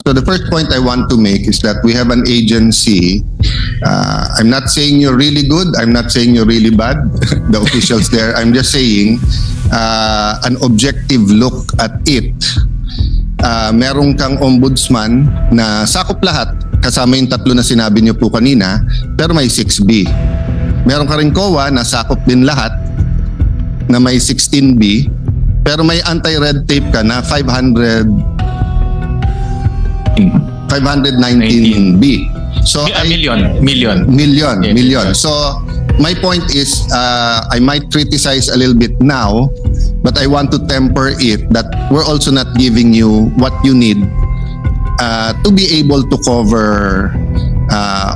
So the first point I want to make is that we have an agency. I'm not saying you're really good. I'm not saying you're really bad, the officials there. I'm just saying an objective look at it. Merong kang ombudsman na sakop lahat, kasama yung tatlo na sinabi niyo po kanina, pero may 6B. Meron ka rin COA na sakop din lahat, na may 16B, pero may anti-red tape ka na 519B. So million. So my point is, I might criticize a little bit now, but I want to temper it that we're also not giving you what you need to be able to cover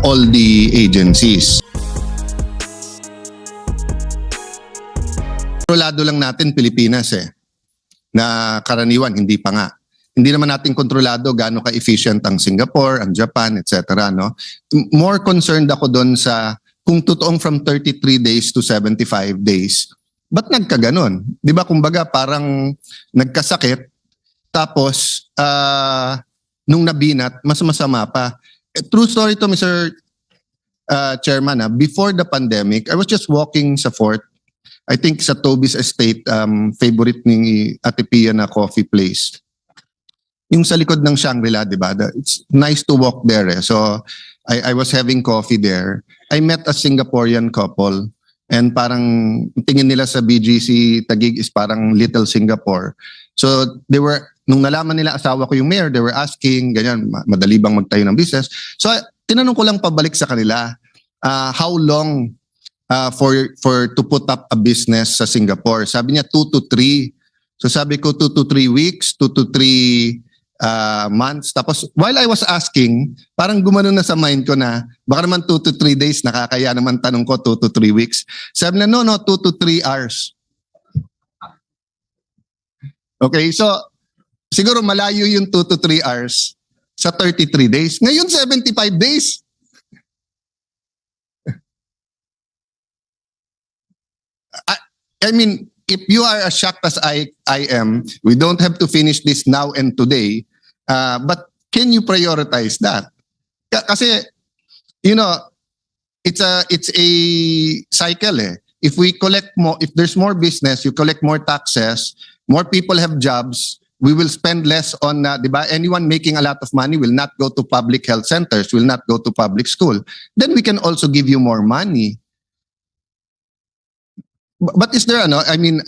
all the agencies. Kontrolado lang natin Pilipinas na karaniwan, hindi pa nga. Hindi naman natin kontrolado gaano ka-efficient ang Singapore, ang Japan, etc. No? More concerned ako doon sa kung totoong from 33 days to 75 days, ba't nagkaganon? Di ba kumbaga parang nagkasakit, tapos nung nabinat, mas masama pa. True story to Mr. Chairman, before the pandemic, I was just walking sa Fort, I think sa Toby's Estate, favorite ni Ate Pia na coffee place. Yung sa likod ng Shangri-La, di ba? It's nice to walk there. So I was having coffee there. I met a Singaporean couple and parang tingin nila sa BGC Taguig is parang Little Singapore. So they were, nung nalaman nila asawa ko yung mayor, they were asking, ganyan, madali bang magtayo ng business? So tinanong ko lang pabalik sa kanila, how long for to put up a business sa Singapore? Sabi niya 2 to 3. So sabi ko 2 to 3 weeks, 2 to 3 months. Tapos while I was asking, parang gumano na sa mind ko na baka naman 2 to 3 days, nakakaya naman tanong ko 2 to 3 weeks. Sabi na no, 2 to 3 hours. Okay, so siguro malayo yung 2 to 3 hours sa 33 days. Ngayon 75 days. I mean, if you are as shocked as I am, we don't have to finish this now and today, but can you prioritize that? Kasi, you know, it's a cycle. If we collect more, if there's more business, you collect more taxes, more people have jobs, we will spend less on, diba? Anyone making a lot of money will not go to public health centers, will not go to public school. Then we can also give you more money. But is there, I mean,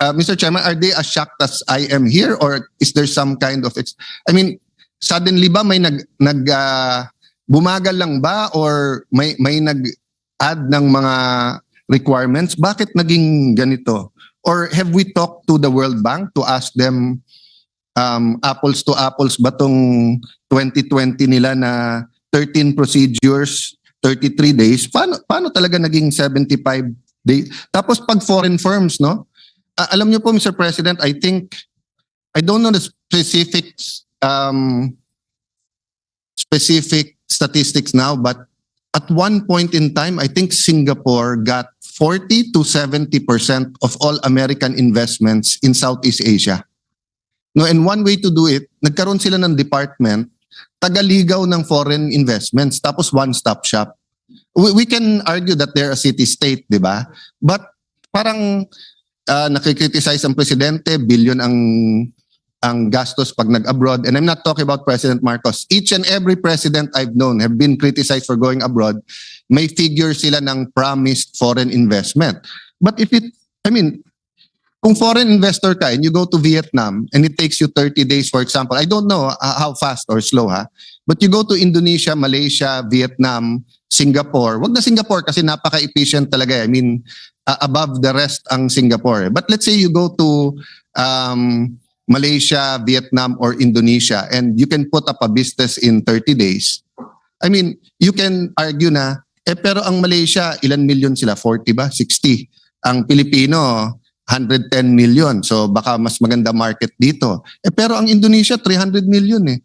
Mr. Chairman, are they as shocked as I am here, or is there some kind of, I mean, suddenly ba may bumagal lang ba, or may nag-add ng mga requirements? Bakit naging ganito? Or have we talked to the World Bank to ask them apples to apples ba tong 2020 nila na 13 procedures, 33 days? Paano talaga naging 75 days? Tapos pag foreign firms, no? Alam niyo po, Mr. President, I don't know the specific statistics now, but at one point in time, I think Singapore got 40 to 70% of all American investments in Southeast Asia. No, and one way to do it, nagkaroon sila ng department, tagaligaw ng foreign investments, tapos one-stop shop. We can argue that they're a city-state, di ba? But parang nakikriticize ang presidente, billion ang gastos pag nag-abroad. And I'm not talking about President Marcos. Each and every president I've known have been criticized for going abroad. May figure sila ng promised foreign investment. But if kung foreign investor ka and you go to Vietnam and it takes you 30 days, for example, I don't know how fast or slow, but you go to Indonesia, Malaysia, Vietnam, Singapore. Wag na Singapore kasi napaka-efficient talaga. I mean, above the rest ang Singapore. But let's say you go to Malaysia, Vietnam, or Indonesia and you can put up a business in 30 days. I mean, you can argue na, pero ang Malaysia, ilan million sila? 40 ba? 60. Ang Pilipino, 110 million. So baka mas maganda market dito. Pero ang Indonesia, 300 million eh.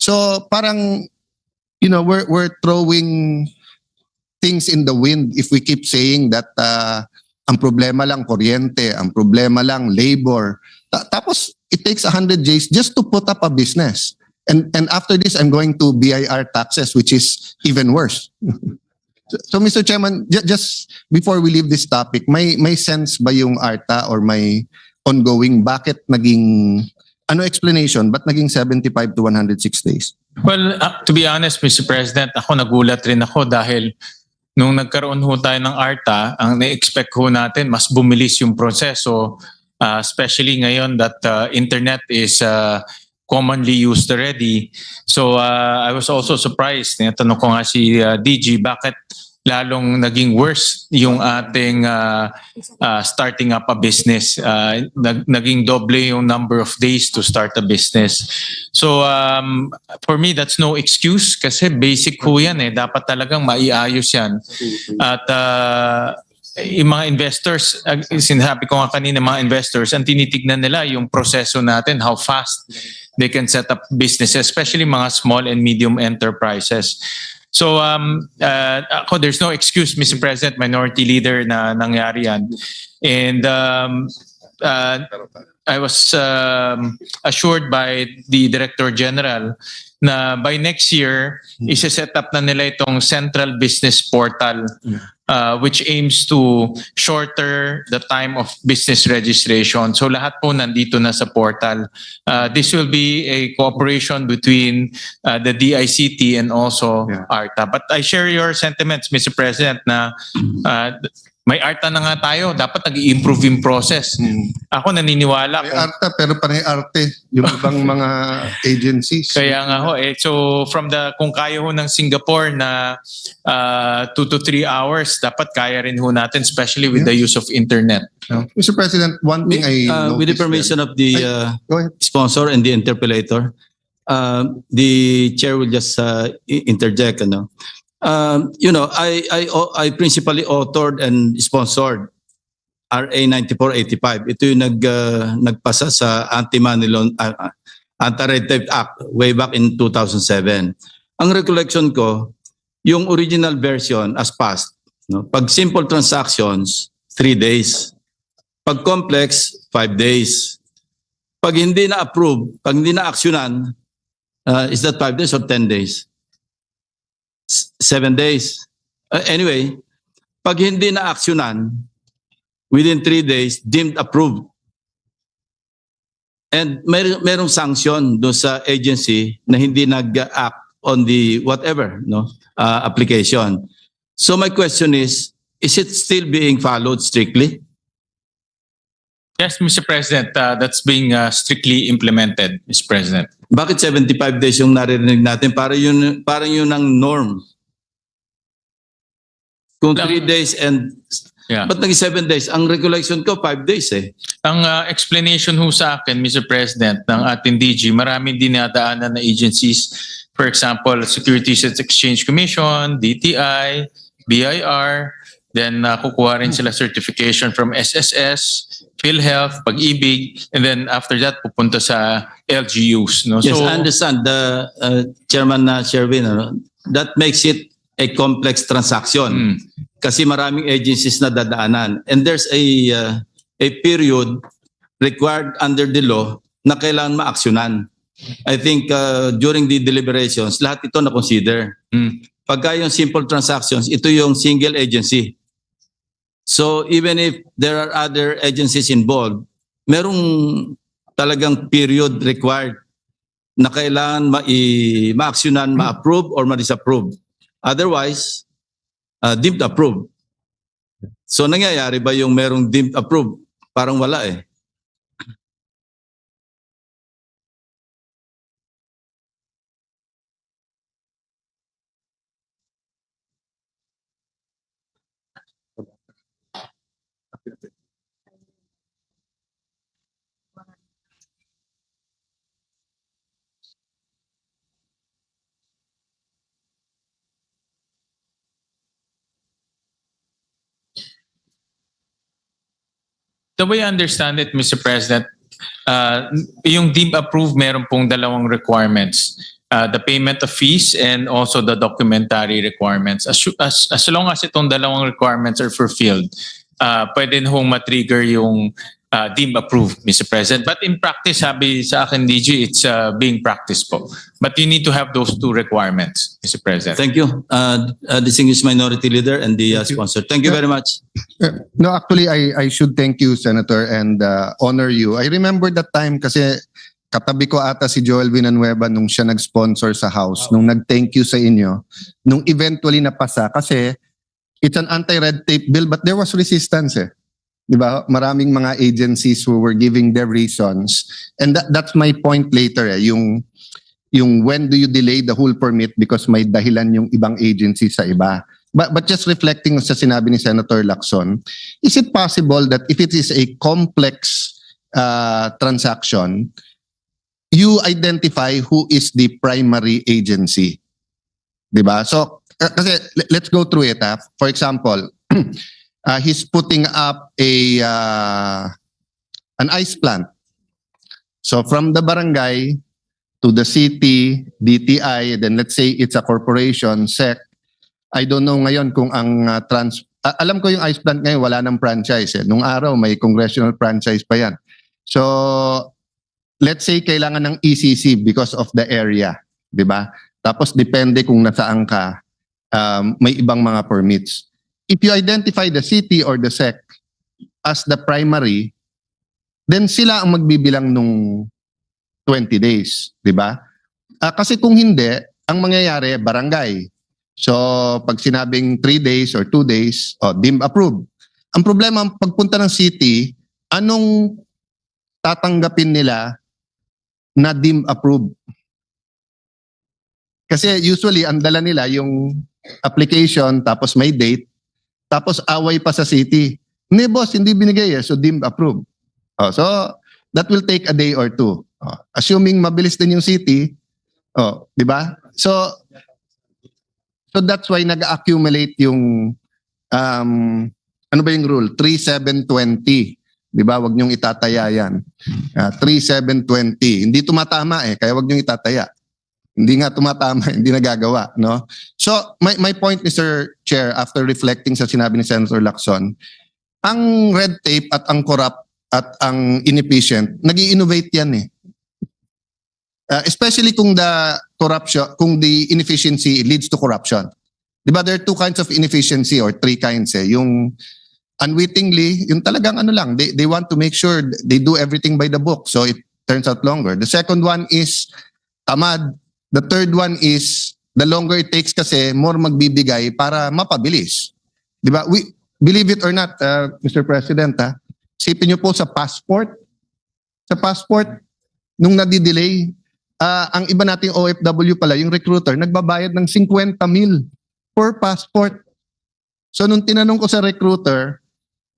So parang, we're throwing things in the wind if we keep saying that ang problema lang kuryente, ang problema lang labor. Tapos it takes 100 days just to put up a business. And after this, I'm going to BIR taxes, which is even worse. So Mr. Chairman, just before we leave this topic, may sense ba yung ARTA or may ongoing bakit naging ano explanation ba't naging 75 to 106 days? Well, to be honest, Mr. President, ako nagulat rin ako dahil nung nagkaroon ho tayo ng ARTA, ang na-expect ho natin, mas bumilis yung proseso, especially ngayon that internet is commonly used already. So I was also surprised. Tinatanong ko nga si DG, bakit lalong naging worse yung ating starting up a business. Naging doble yung number of days to start a business. So for me, that's no excuse kasi basic ho yan eh. Dapat talagang maiayos yan. At yung mga investors, sinabi ko nga kanina, mga investors, ang tinitignan nila yung proseso natin, how fast they can set up businesses, especially mga small and medium enterprises. So ako, there's no excuse, Mr. President, Minority Leader, na nangyari yan. And I was assured by the Director General na by next year, isa-set up na nila itong Central Business Portal which aims to shorter the time of business registration. So lahat po nandito na sa portal. This will be a cooperation between the DICT and also ARTA. But I share your sentiments, Mr. President, na may ARTA na nga tayo, dapat nag-i-improve yung process. Ako naniniwala. May ARTA pero panay arte yung ibang mga agencies. Kaya nga ho eh. So from kung kaya ho ng Singapore na 2 to 3 hours, dapat kaya rin ho natin, especially with the use of internet. Mr. President, one thing with the permission of the go ahead. sponsor and the interpellator, the chair will just interject. I principally authored and sponsored RA 9485. Ito yung nagpasa sa Anti-Red Tape Act way back in 2007. Ang recollection ko, yung original version as passed, pag simple transactions, 3 days. Pag complex, 5 days. Pag hindi na-approve, pag hindi na-actionan, is that 5 days or 10 days? 7 days. Anyway, pag hindi na-actionan, within 3 days, deemed approved. And merong sanction doon sa agency na hindi nag-act on the whatever application. So my question is it still being followed strictly? Yes, Mr. President, that's being strictly implemented, Mr. President. Bakit 75 days yung naririnig natin? Parang yun ang norm. Kung 3 days and... Ba't naging 7 days? Ang recollection ko, 5 days eh. Ang explanation ho sa akin, Mr. President, ng ating DG, maraming dinadaanan na agencies. For example, Securities and Exchange Commission, DTI, BIR, then kukuha rin sila certification from SSS, PhilHealth, Pag-ibig, and then after that, pupunta sa LGUs. No? Yes, So, I understand the Chairman Sherwin. That makes it a complex transaction. Kasi maraming agencies na dadaanan. And there's a period required under the law na kailangan ma-aksyonan. I think during the deliberations, lahat ito na-consider. Pagka yung simple transactions, ito yung single agency. So even if there are other agencies involved, merong talagang period required na kailangan ma-aksyonan, ma-approve or ma-disapprove. Otherwise, deemed approved. So nangyayari ba yung merong deemed approved? Parang wala eh. the way I understand it, Mr. President, yung deemed approved, meron pong dalawang requirements. The payment of fees and also the documentary requirements. As long as itong dalawang requirements are fulfilled, pwede hong matrigger yung deemed approved, Mr. President. But in practice, sabi sa akin, DG, it's being practiced po. But you need to have those two requirements, Mr. President. Thank you, distinguished minority leader and the sponsor. Thank you very much. No, actually, I should thank you, Senator, and honor you. I remember that time kasi katabi ko ata si Joel Villanueva nung siya nag-sponsor sa House, nung nag-thank you sa inyo, nung eventually napasa kasi it's an anti-red tape bill but there was resistance eh. Di ba? Maraming mga agencies who were giving their reasons. And that's my point later eh, yung when do you delay the whole permit because may dahilan yung ibang agency sa iba. But just reflecting sa sinabi ni Senator Lacson, is it possible that if it is a complex transaction, you identify who is the primary agency? Diba? So, kasi let's go through it. For example, he's putting up an ice plant. So from the barangay to the city, DTI, then let's say it's a corporation, SEC. I don't know ngayon kung ang alam ko yung ice plant ngayon wala ng franchise eh. Nung araw may congressional franchise pa yan. So let's say kailangan ng ECC because of the area, 'di ba? Tapos depende kung nasaan ka, may ibang mga permits. If you identify the city or the SEC as the primary, then sila ang magbibilang nung 20 days, 'di ba? Kasi kung hindi, ang mangyayari barangay. So pag sinabing 3 days or 2 days, deemed approved. Ang problema pagpunta ng city, anong tatanggapin nila na deemed approved? Kasi usually ang dala nila yung application tapos may date tapos away pa sa city. Hindi boss, hindi binigay eh, so deemed approved. So that will take a day or two. Assuming mabilis din yung city, di ba? So that's why nag-accumulate yung ano ba yung rule? 3-7-20. Di ba? Wag niyong itataya yan. 3-7-20. Hindi tumatama eh, kaya wag niyong itataya. Hindi nga tumatama, hindi nagagawa, no? So, my point, Mr. Chair, after reflecting sa sinabi ni Senator Lacson, ang red tape at ang corrupt at ang inefficient, nag-i-innovate yan eh. Especially kung the inefficiency leads to corruption. Di ba, there are two kinds of inefficiency or three kinds eh. Yung unwittingly, yung talagang ano lang, they want to make sure they do everything by the book, so it turns out longer. The second one is tamad. The third one is the longer it takes kasi more magbibigay para mapabilis. Di ba? We believe it or not, Mr. President, isipin niyo po sa passport. Sa passport, nung nadidelay, ang iba nating OFW pala, yung recruiter, nagbabayad ng 50,000 per passport. So nung tinanong ko sa recruiter,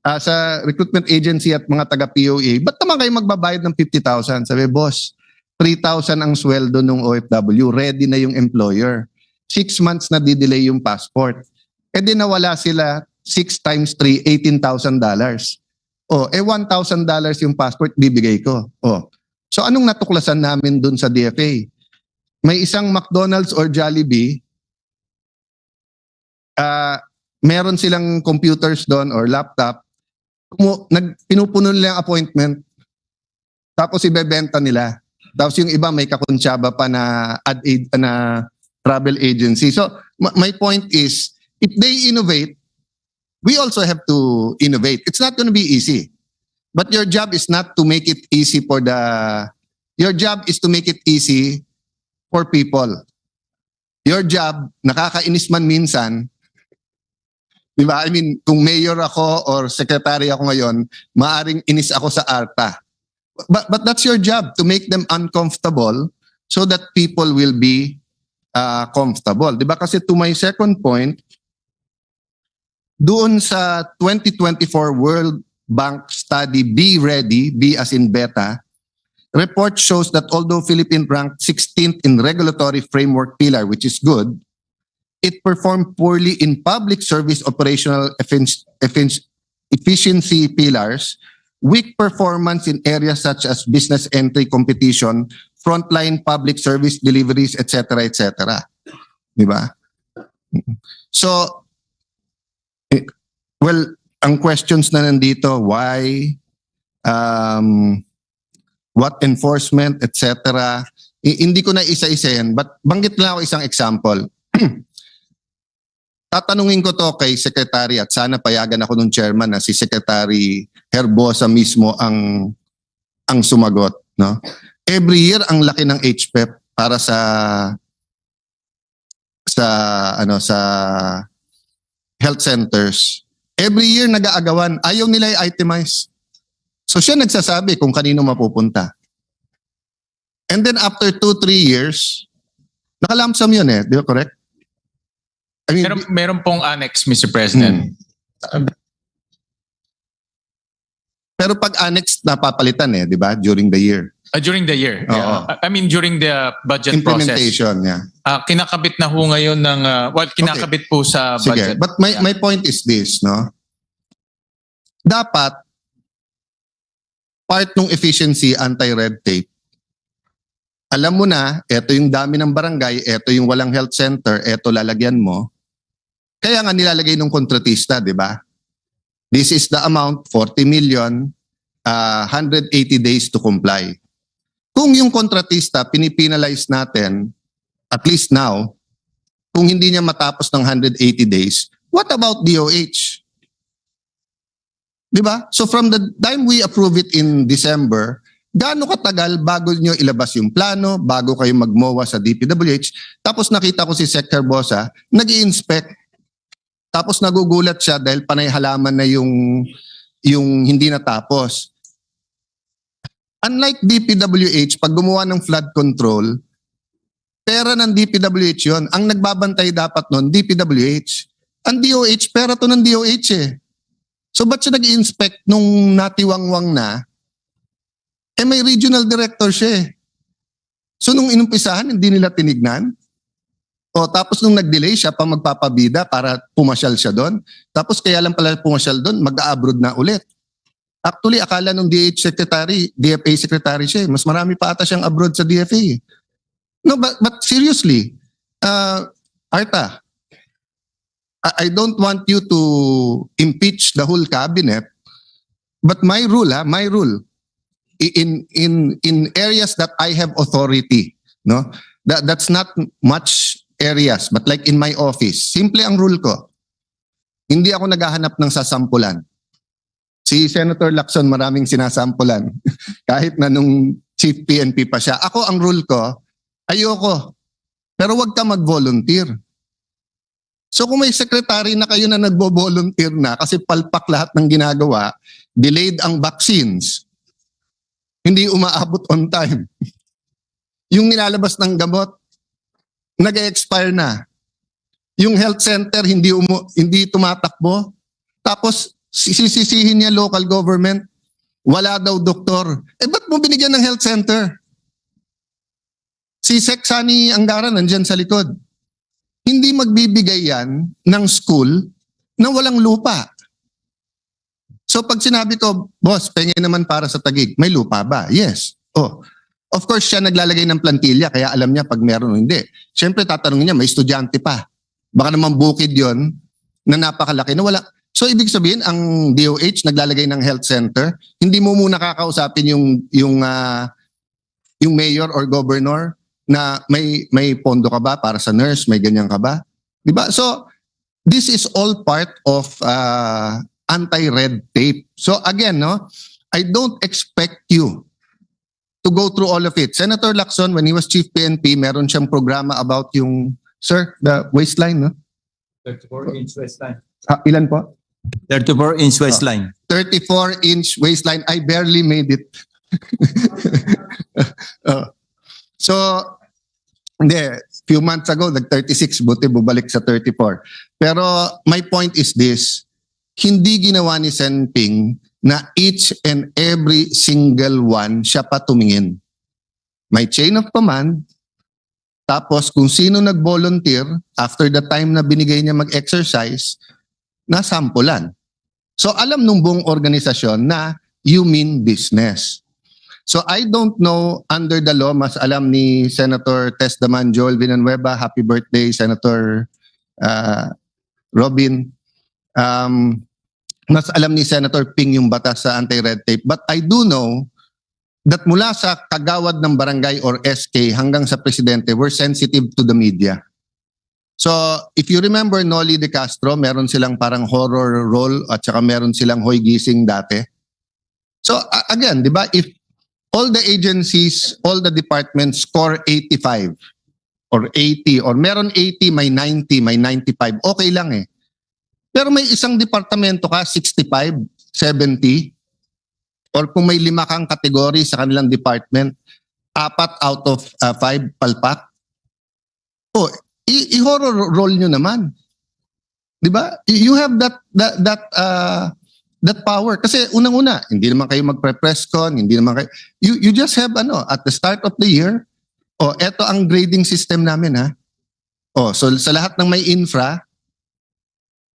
sa recruitment agency at mga taga-POA, ba't naman kayo magbabayad ng 50,000? Sabi, boss, 3,000 ang sweldo ng OFW, ready na yung employer. 6 months na didelay yung passport. E di nawala sila 6 times 3, $18,000. $1,000 yung passport, bibigay ko. So anong natuklasan namin dun sa DFA? May isang McDonald's or Jollibee, meron silang computers doon or laptop, pinupuno nila ang appointment, tapos ibebenta nila. Tapos yung iba may kakuntsaba pa na na travel agency. So my point is, if they innovate, we also have to innovate. It's not going to be easy. But your job is not to make it easy your job is to make it easy for people. Your job, nakakainis man minsan, di ba? I mean, kung mayor ako or secretary ako ngayon, maaring inis ako sa ARTA. But that's your job, to make them uncomfortable so that people will be comfortable. Di ba? Kasi to my second point, doon sa 2024 World Bank study, Be Ready, B as in beta, report shows that although Philippines ranked 16th in regulatory framework pillar, which is good, it performed poorly in public service operational efficiency pillars, weak performance in areas such as business entry competition, frontline public service deliveries, etc., etc. Di ba? So, well, ang questions na nandito, why, what enforcement, etc. Hindi ko na isa-isa yan, but banggit lang ako isang example. Tatanungin ko to kay Secretary at sana payagan ako ng chairman na si Secretary Herbosa mismo ang sumagot, no? Every year ang laki ng HPEP para sa health centers. Every year nag-aagawan, ayaw nila i-itemize. So siya nagsasabi kung kanino mapupunta. And then after 2-3 years, nakalamsam yun eh, di ba correct? I mean, Meron pong annex, Mr. President. pero pag annex napapalitan eh, di ba? During the year. During the year. Oo. Yeah. I mean, during the budget process. Implementation, yeah. Kinakabit na ho ngayon ng, kinakabit po sa Sige, budget. but my point is this, no? Dapat part ng efficiency anti-red tape. Alam mo na, eto yung dami ng barangay, eto yung walang health center, eto lalagyan mo. Kaya nga nilalagay ng kontratista, di ba? This is the amount, 40 million, 180 days to comply. Kung yung kontratista pinipinalize natin, at least now, kung hindi niya matapos ng 180 days, what about DOH? Di ba? So from the time we approve it in December, gaano katagal bago nyo ilabas yung plano, bago kayo magmowa sa DPWH, tapos nakita ko si Sec. Herbosa, nag-i-inspect, tapos nagugulat siya dahil panay halaman na yung hindi natapos. Unlike DPWH, pag gumawa ng flood control, pera ng DPWH yun. Ang nagbabantay dapat nun, DPWH. Ang DOH, pera to ng DOH eh. So ba't siya nag-i-inspect nung natiwangwang na? Eh may regional director siya eh. So nung inumpisahan, hindi nila tinignan. O tapos nung nag-delay siya pa magpapabida para pumasyal siya doon. Tapos kaya lang pala pumasyal doon, mag-abroad na ulit. Actually, akala nung DFA secretary siya eh. Mas marami pa ata siyang abroad sa DFA eh. No, but seriously, Arta, I don't want you to impeach the whole cabinet, but my rule, in areas that I have authority, no, that's not much areas, but like in my office, simple ang rule ko. Hindi ako naghahanap ng sasampulan. Si Senator Lacson maraming sinasampulan kahit na nung Chief PNP pa siya. Ako ang rule ko, ayoko. Pero wag ka mag-volunteer. So kung may secretary na kayo na nagbo-volunteer na kasi palpak lahat ng ginagawa, delayed ang vaccines, hindi umaabot on time. Yung nilalabas ng gamot, nag-expire na. Yung health center hindi tumatakbo. Tapos sisisihin niya local government, wala daw doktor. Eh ba't mo binigyan ng health center? Si Sec. Sani Angara nandyan sa likod. Hindi magbibigay yan ng school na walang lupa. So pag sinabi ko, boss, pengen naman para sa Taguig, may lupa ba? Yes. Oh. Of course, siya naglalagay ng plantilla, kaya alam niya pag meron o hindi. Siyempre, tatanungin niya, may estudyante pa. Baka naman bukid yon na napakalaki na wala. So ibig sabihin, ang DOH naglalagay ng health center, hindi mo muna kakausapin yung mayor or governor na may pondo ka ba para sa nurse, may ganyan ka ba? Diba? So this is all part of anti-red tape. So again, no, I don't expect you to go through all of it. Senator Lacson, when he was Chief PNP, meron siyang programa about yung, sir, the waistline, no? 34-inch waistline. Ilan po? 34-inch waistline. 34-inch waistline. I barely made it. So, hindi. Few months ago, nag-36. Buti bubalik sa 34. Pero my point is this. Hindi ginawa ni Sen Ping na each and every single one siya pa tumingin. May chain of command. Tapos kung sino nag-volunteer, after the time na binigay niya mag-exercise, nasampulan. So alam nung buong organisasyon na you mean business. So I don't know, under the law, mas alam ni Senator Tess Daman Joel Villanueva, happy birthday, Senator Robin. mas alam ni Senator Ping yung batas sa anti-red tape. But I do know that mula sa kagawad ng barangay or SK hanggang sa presidente, we're sensitive to the media. So, if you remember Noli De Castro, meron silang parang horror role at saka meron silang hoy gising dati. So, again, di ba, if all the agencies, all the departments score 85 or 80 or meron 80, may 90, may 95, okay lang eh. Pero may isang departamento ka, 65, 70, or kung may 5 kang kategory sa kanilang department, 4 out of 5 palpak. Oh, i-horror roll nyo naman. 'Di ba? You have that power kasi unang-una, hindi naman kayo magpre-press con, hindi naman kayo you just have at the start of the year, eto ang grading system namin ha. So sa lahat ng may infra,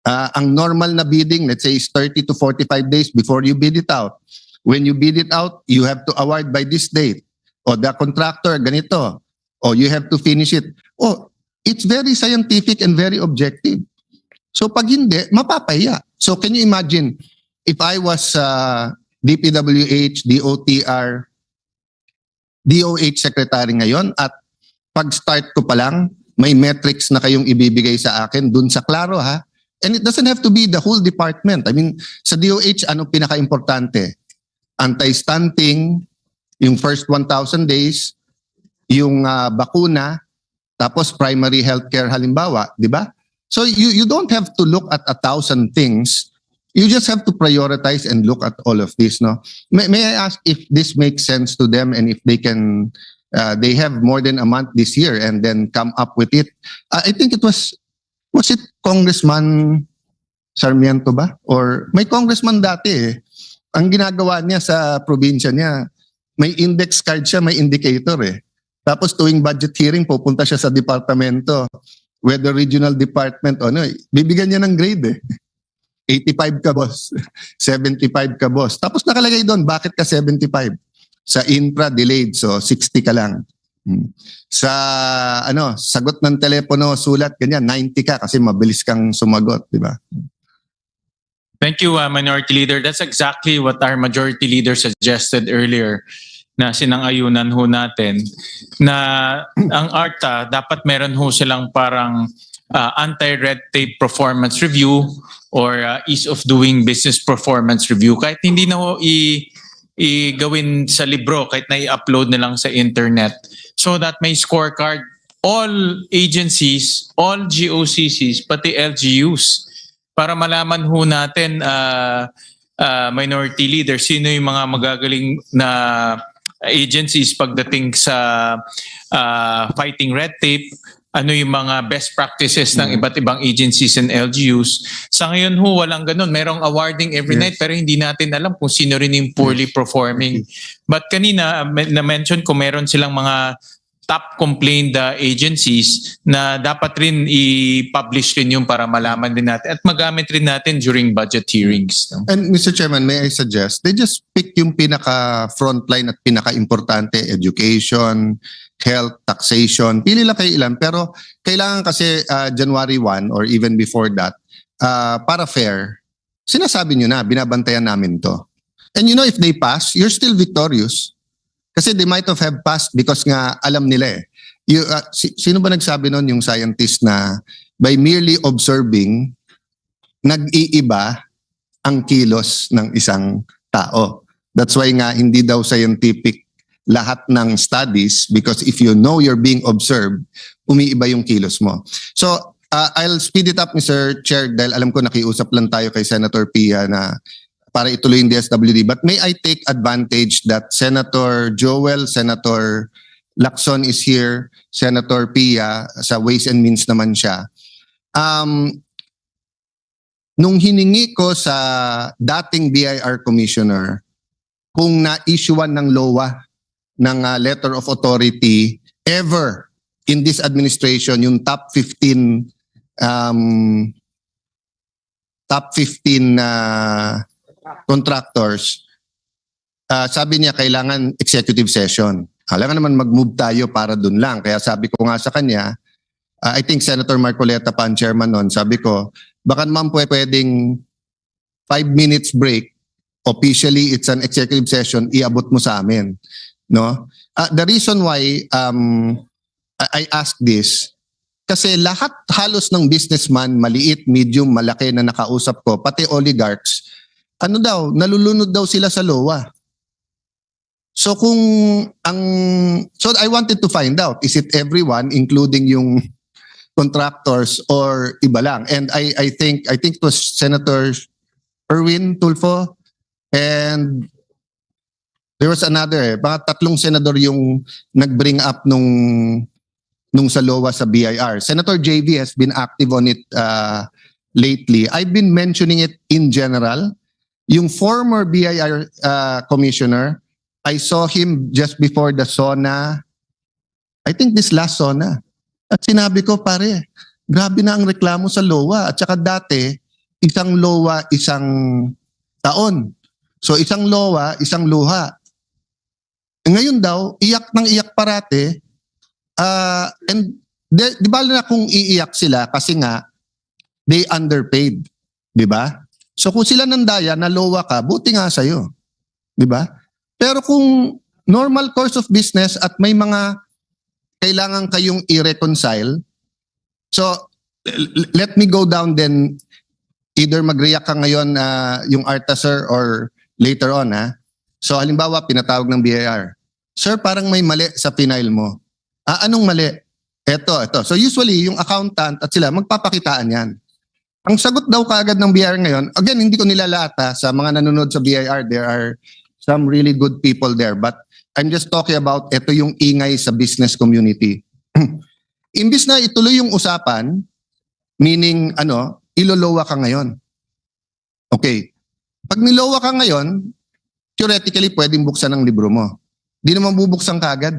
ang normal na bidding, let's say, is 30 to 45 days before you bid it out. When you bid it out, you have to award by this date. The contractor, ganito. You have to finish it. It's very scientific and very objective. So pag hindi, mapapahiya. So can you imagine, if I was DPWH, DOTR, DOH secretary ngayon at pag-start ko pa lang, may metrics na kayong ibibigay sa akin dun sa klaro ha. And it doesn't have to be the whole department. I mean, sa DOH, ano pinaka-importante? Anti-stunting, yung first 1,000 days, yung bakuna, tapos primary healthcare halimbawa, di ba? So you don't have to look at 1,000 things. You just have to prioritize and look at all of this, no? May I ask if this makes sense to them and if they can, they have more than a month this year and then come up with it. I think it was it Congressman Sarmiento ba? Or may congressman dati eh. Ang ginagawa niya sa probinsya niya, may index card siya, may indicator eh. Tapos tuwing budget hearing, pupunta siya sa departamento, whether regional department o bibigyan niya ng grade eh. 85 ka boss, 75 ka boss. Tapos nakalagay doon, bakit ka 75? Sa infra delayed, so 60 ka lang. Sa sagot ng telepono, sulat, ganyan, 90 ka kasi mabilis kang sumagot, di ba? Thank you, Minority Leader. That's exactly what our Majority Leader suggested earlier na sinang-ayunan ho natin na ang ARTA dapat meron ho silang parang anti-red tape performance review or ease of doing business performance review. Kahit hindi na ho i-gawin sa libro, kahit na i-upload na lang sa internet so that may scorecard all agencies, all GOCCs, pati LGUs para malaman ho natin Minority Leader, sino yung mga magagaling na agencies pagdating sa fighting red tape, ano yung mga best practices ng iba't ibang agencies and LGUs. Sa ngayon ho, walang ganun. Merong awarding every night pero hindi natin alam kung sino rin yung poorly performing. But kanina, na-mention ko meron silang mga top complained agencies na dapat rin i-publish rin yung para malaman din natin at magamit rin natin during budget hearings. No? And Mr. Chairman, may I suggest, they just pick yung pinaka-frontline at pinaka-importante, education, health, taxation, pili lang kayo ilan. Pero kailangan kasi January 1 or even before that, para fair, sinasabi nyo na, binabantayan namin to. And you know, if they pass, you're still victorious. Kasi they might have passed because nga alam nila eh. Sino ba nagsabi nun yung scientist na by merely observing, nag-iiba ang kilos ng isang tao. That's why nga hindi daw scientific lahat ng studies because if you know you're being observed, umiiba yung kilos mo. So I'll speed it up, Mr. Chair, dahil alam ko nakiusap lang tayo kay Senator Pia na para ituloy yung DSWD. But may I take advantage that Senator Joel, Senator Lacson is here, Senator Pia, sa Ways and Means naman siya. Nung hiningi ko sa dating BIR Commissioner kung na-issuean ng LOA ng letter of authority ever in this administration, yung top 15 contractors, sabi niya kailangan executive session. Kailangan naman mag-move tayo para dun lang. Kaya sabi ko nga sa kanya, I think Senator Marcoleta pa ang chairman nun, sabi ko, baka naman pwedeng 5 minutes break, officially it's an executive session, iabot mo sa amin. No? The reason why I ask this, kasi lahat halos ng businessman, maliit, medium, malaki na nakausap ko, pati oligarchs, nalulunod daw sila sa LOA. So so I wanted to find out, is it everyone, including yung contractors, or iba lang? And I think it was Senator Erwin Tulfo, and there was another, mga 3 senador yung nag-bring up nung sa LOA sa BIR. Senator JV has been active on it lately. I've been mentioning it in general. Yung former BIR commissioner, I saw him just before the SONA, I think this last SONA. At sinabi ko, pare, grabe na ang reklamo sa LOA. At saka dati, isang LOA, isang taon. So isang LOA, isang luha. Ngayon daw, iyak ng iyak parate. And di ba na kung iiyak sila kasi nga, they underpaid. Di ba? So kung sila nandaya na LOA ka, buti nga sa'yo. Di ba? Pero kung normal course of business at may mga kailangan kayong i-reconcile, so let me go down then, either mag-react ka ngayon yung Arta sir or later on So halimbawa, pinatawag ng BIR. Sir, parang may mali sa final mo. Anong mali? Ito. So usually, yung accountant at sila, magpapakitaan yan. Ang sagot daw kaagad ng BIR ngayon, again, hindi ko nilalata sa mga nanonood sa BIR, there are some really good people there. But I'm just talking about ito yung ingay sa business community. Imbis na ituloy yung usapan, meaning ilolowa ka ngayon. Okay. Pag nilowa ka ngayon, theoretically pwedeng buksan ang libro mo. Di naman bubuksan kaagad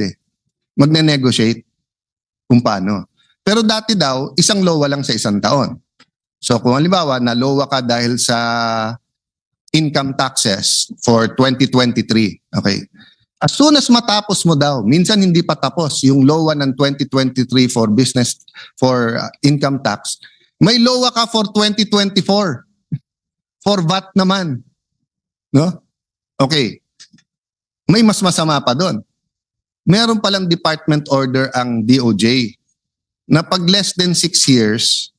Magne-negotiate kung paano. Pero dati daw, isang lowa lang sa isang taon. So kung halimbawa, nalowa ka dahil sa income taxes for 2023. Okay. As soon as matapos mo daw, minsan hindi pa tapos, yung LOA ng 2023 for business, for income tax, may LOA ka for 2024. For VAT naman. No? Okay. May mas masama pa doon. Meron palang department order ang DOJ na pag less than 6 years,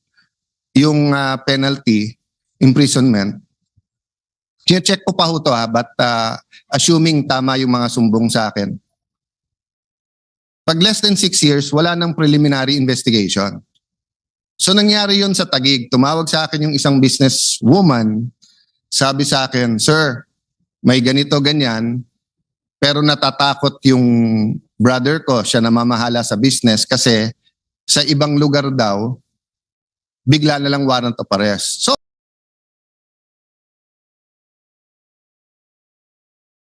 yung penalty, imprisonment, check ko pa ho to but assuming tama yung mga sumbong sa akin. Pag less than 6 years, wala nang preliminary investigation. So nangyari yun sa Taguig. Tumawag sa akin yung isang business woman, sabi sa akin, sir, may ganito ganyan, pero natatakot yung brother ko, siya namamahala sa business kasi sa ibang lugar daw, bigla na lang warrant of arrest. So